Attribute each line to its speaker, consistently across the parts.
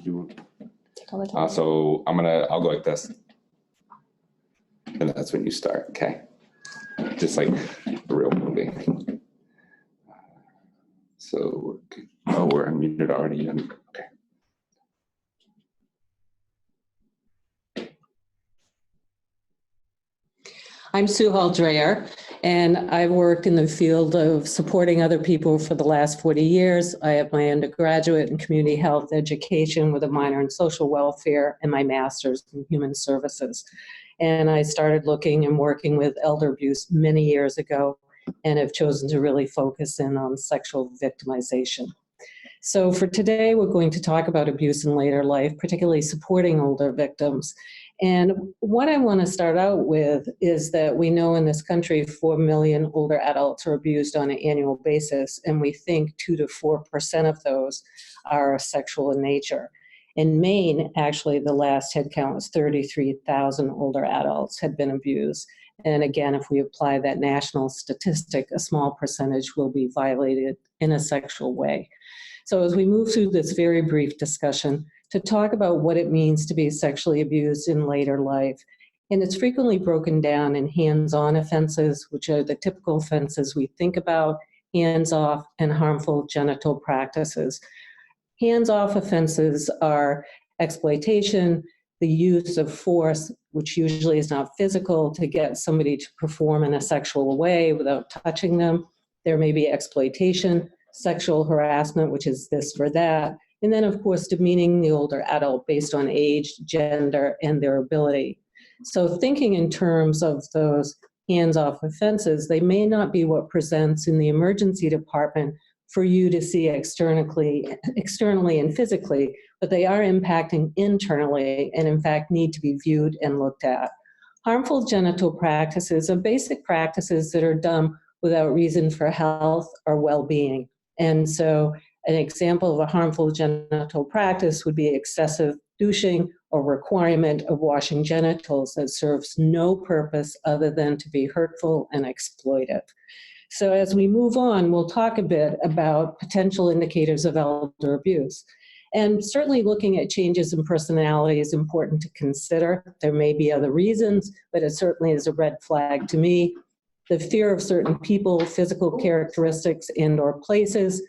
Speaker 1: You,
Speaker 2: Take all the time.
Speaker 1: so I'll go like this. And that's when you start, okay? Just like a real movie. So, we're unmuted already. Okay.
Speaker 3: I'm Sue Hall-Dreyer, and I've worked in the field of supporting other people for the last 40 years. I have my undergraduate in community health education with a minor in social welfare and my master's in human services. And I started looking and working with elder abuse many years ago and have chosen to really focus in on sexual victimization. So for today, we're going to talk about abuse in later life, particularly supporting older victims. And what I want to start out with is that we know in this country 4 million older adults are abused on an annual basis, and we think 2 to 4% of those are sexual in nature. In Maine, actually, the last head count was 33,000 older adults had been abused. And again, if we apply that national statistic, a small percentage will be violated in a sexual way. So as we move through this very brief discussion, to talk about what it means to be sexually abused in later life. And it's frequently broken down in hands-on offenses, which are the typical offenses we think about, hands-off, and harmful genital practices. Hands-off offenses are exploitation, the use of force, which usually is not physical, to get somebody to perform in a sexual way without touching them. There may be exploitation, sexual harassment, which is this or that. And then, of course, demeaning the older adult based on age, gender, and their ability. So thinking in terms of those hands-off offenses, they may not be what presents in the emergency department for you to see externally and physically, but they are impacting internally and, in fact, need to be viewed and looked at. Harmful genital practices are basic practices that are done without reason for health or well-being. And so an example of a harmful genital practice would be excessive douching or requirement of washing genitals that serves no purpose other than to be hurtful and exploitive. So as we move on, we'll talk a bit about potential indicators of elder abuse. And certainly looking at changes in personality is important to consider. There may be other reasons, but it certainly is a red flag to me. The fear of certain people, physical characteristics, and/or places,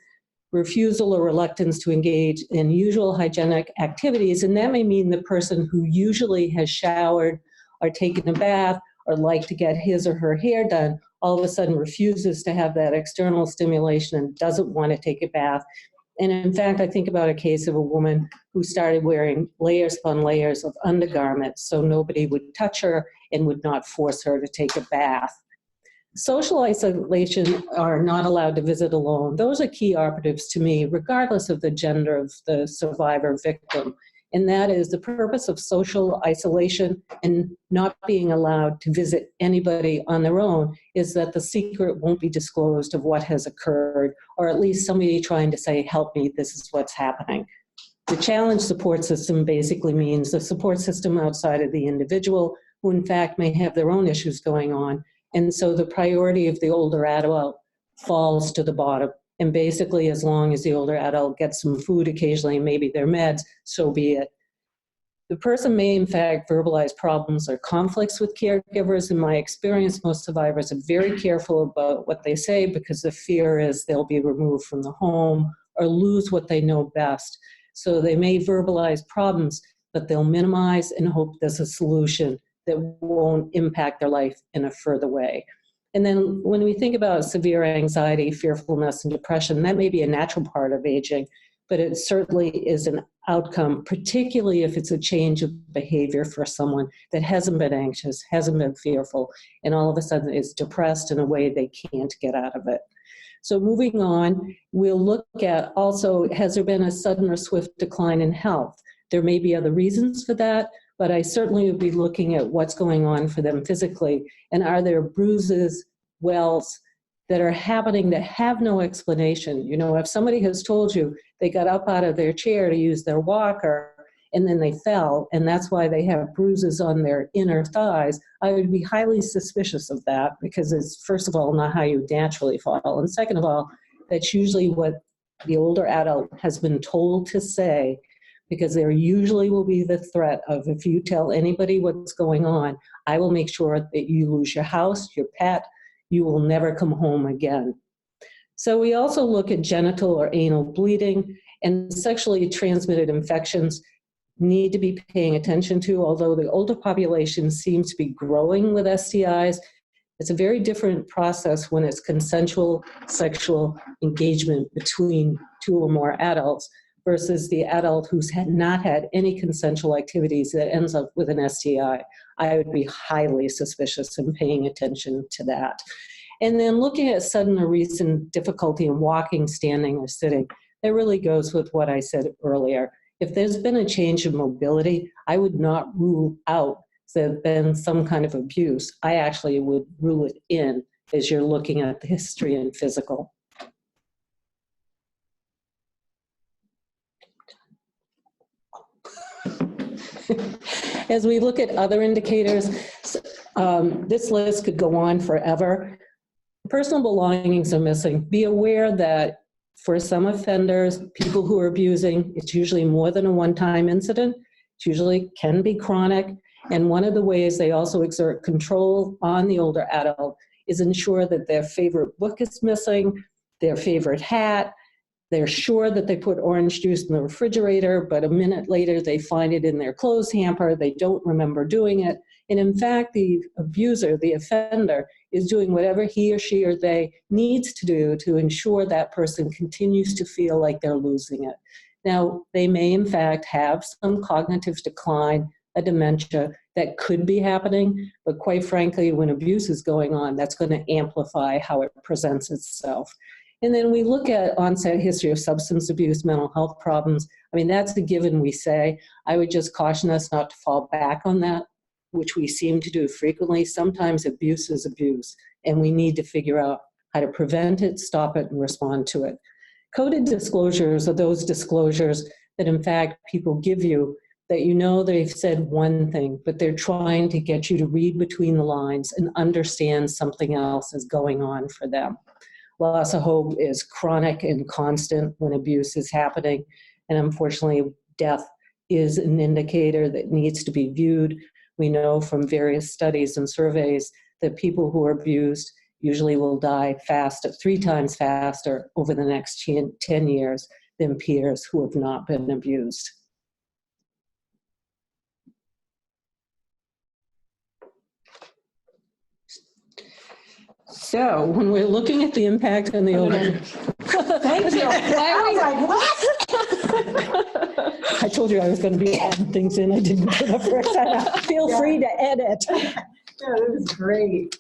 Speaker 3: refusal or reluctance to engage in usual hygienic activities, and that may mean the person who usually has showered or taken a bath or liked to get his or her hair done all of a sudden refuses to have that external stimulation and doesn't want to take a bath. And in fact, I think about a case of a woman who started wearing layers upon layers of undergarments so nobody would touch her and would not force her to take a bath. Social isolation are not allowed to visit alone. Those are key operatives to me, regardless of the gender of the survivor victim. And that is the purpose of social isolation and not being allowed to visit anybody on their own is that the secret won't be disclosed of what has occurred, or at least somebody trying to say, help me, this is what's happening. The challenge support system basically means the support system outside of the individual who in fact may have their own issues going on. And so the priority of the older adult falls to the bottom. And basically, as long as the older adult gets some food occasionally, maybe their meds, so be it. The person may, in fact, verbalize problems or conflicts with caregivers. In my experience, most survivors are very careful about what they say because the fear is they'll be removed from the home or lose what they know best. So they may verbalize problems, but they'll minimize and hope there's a solution that won't impact their life in a further way. And then when we think about severe anxiety, fearfulness, and depression, that may be a natural part of aging, but it certainly is an outcome, particularly if it's a change of behavior for someone that hasn't been anxious, hasn't been fearful, and all of a sudden is depressed in a way they can't get out of it. So moving on, we'll look at also, has there been a sudden or swift decline in health? There may be other reasons for that, but I certainly would be looking at what's going on for them physically, and are there bruises, welts that are happening that have no explanation. You know, if somebody has told you they got up out of their chair to use their walker and then they fell, and that's why they have bruises on their inner thighs, I would be highly suspicious of that because it's, first of all, not how you naturally fall, and second of all, that's usually what the older adult has been told to say because there usually will be the threat of, if you tell anybody what's going on, I will make sure that you lose your house, your pet, you will never come home again. So we also look at genital or anal bleeding, and sexually transmitted infections need to be paying attention to. Although the older population seems to be growing with STIs, it's a very different process when it's consensual sexual engagement between two or more adults versus the adult who's not had any consensual activities that ends up with an STI. I would be highly suspicious in paying attention to that. And then looking at sudden or recent difficulty in walking, standing, or sitting, that really goes with what I said earlier. If there's been a change in mobility, I would not rule out there's been some kind of abuse. I actually would rule it in as you're looking at the history and physical. As we look at other indicators, this list could go on forever. Personal belongings are missing. Be aware that for some offenders, people who are abusing, it's usually more than a one-time incident. It usually can be chronic. And one of the ways they also exert control on the older adult is ensure that their favorite book is missing, their favorite hat. They're sure that they put orange juice in the refrigerator, but a minute later they find it in their clothes hamper. They don't remember doing it. And in fact, the abuser, the offender, is doing whatever he or she or they needs to do to ensure that person continues to feel like they're losing it. Now, they may in fact have some cognitive decline, a dementia that could be happening, but quite frankly, when abuse is going on, that's going to amplify how it presents itself. And then we look at onset history of substance abuse, mental health problems. I mean, that's the given we say. I would just caution us not to fall back on that, which we seem to do frequently. Sometimes abuse is abuse, and we need to figure out how to prevent it, stop it, and respond to it. Coded disclosures are those disclosures that in fact people give you that you know they've said one thing, but they're trying to get you to read between the lines and understand something else is going on for them. Loss of hope is chronic and constant when abuse is happening, and unfortunately, death is an indicator that needs to be viewed. We know from various studies and surveys that people who are abused usually will die faster, 3 times faster over the next 10 years than peers who have not been abused. So when we're looking at the impact on the older...
Speaker 2: Thank you. I was like, what?
Speaker 3: I told you I was going to be adding things in I didn't for the first time. Feel free to edit.
Speaker 2: Yeah, that was great.